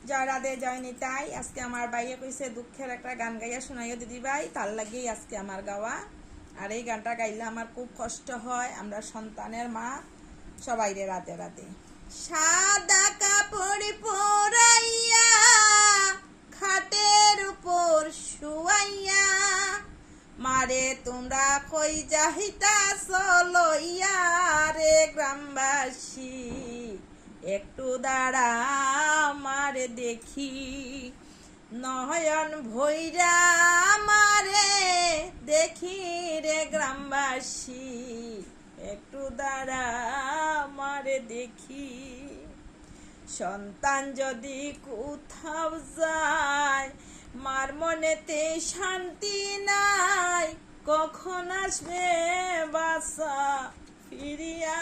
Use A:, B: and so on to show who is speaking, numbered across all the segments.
A: জয় রাধে জয় নিতাই। আজকে আমার বাইয়ে কইছে দুঃখের একটা গান গাইয়া শোনাইয়া দিদি ভাই, তার লাগেই আজকে আমার গাওয়া। আর এই গানটা গাইলে আমার খুব কষ্ট হয়। আমরা সন্তানের মা, সবাই রে রাধে রাধে। সাদা কাপড় পরাইয়া খাটের উপর শুয়াইয়া মারে তোমরা কই যাহিতা লইয়া রে গ্রামবাসী, একটু দাঁড়া মারে দেখি, নয়ন ভৈরা মারে দেখি রে গ্রামবাসী, একটু দাঁড়া মারে দেখি। সন্তান যদি কোথাও যায় মার মনেতে শান্তি নাই, কখন আসবে বাসা ফিরিয়া,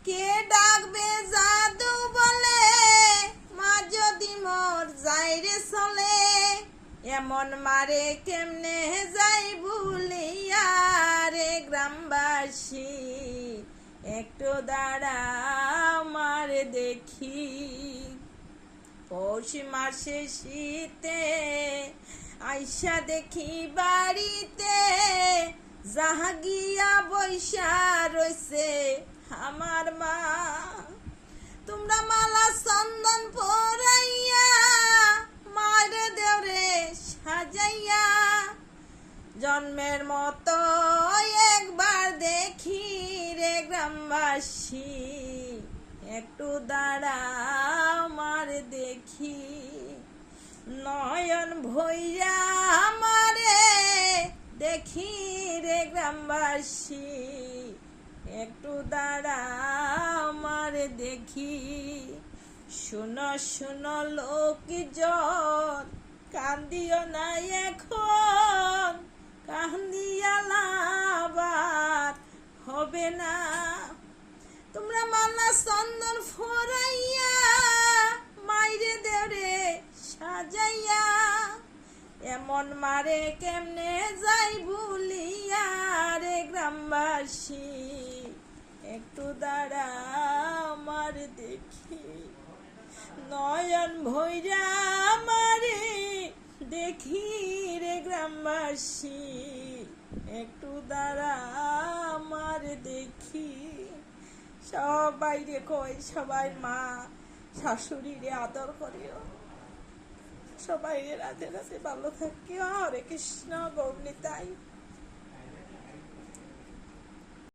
A: কে ডাকবে জাদু বলে মা যদি মোর যাইরে চলে, এমন মারে কেমনে যাই ভুলিয়া রে গ্রামবাসী, একটু দাঁড়া মারে দেখি। পৌষ মাসে শীতে আইসা দেখি বাড়িতে, জাহাগিয়া বৈশা রইছে আমার মা, তোমরা মালা চন্দন পরাইয়া মারে দেওরে সাজাইয়া, জন্মের মতো একবার দেখি রে গ্রামবাসী, একটু দাঁড়া মারে দেখি, নয়ন ভৈরা মারে দেখি রে গ্রামবাসী, একটু দাঁড়া মারে দেখি। শুনো শুনো লোকজন, কান্দিও না এখন, কান্দিয়া লাভার হবে না, তোমরা মালা চন্দন ফরাইয়া মাইরে দেওরে সাজাইয়া, এমন মারে কেমনে যাই ভুলিয়া রে গ্রামবাসী, একটু দাঁড়া মারে দেখি, নয়ন ভৈরা মারে দেখি রে গ্রামবাসী, একটু দাঁড়া মারে দেখি। সবাই রে কই, সবাই মা শাশুড়ি রে আদর করিও, সবাই রে রাধে রাধে, ভালো থাকিও। হরে কৃষ্ণ, গৌর নিতাই।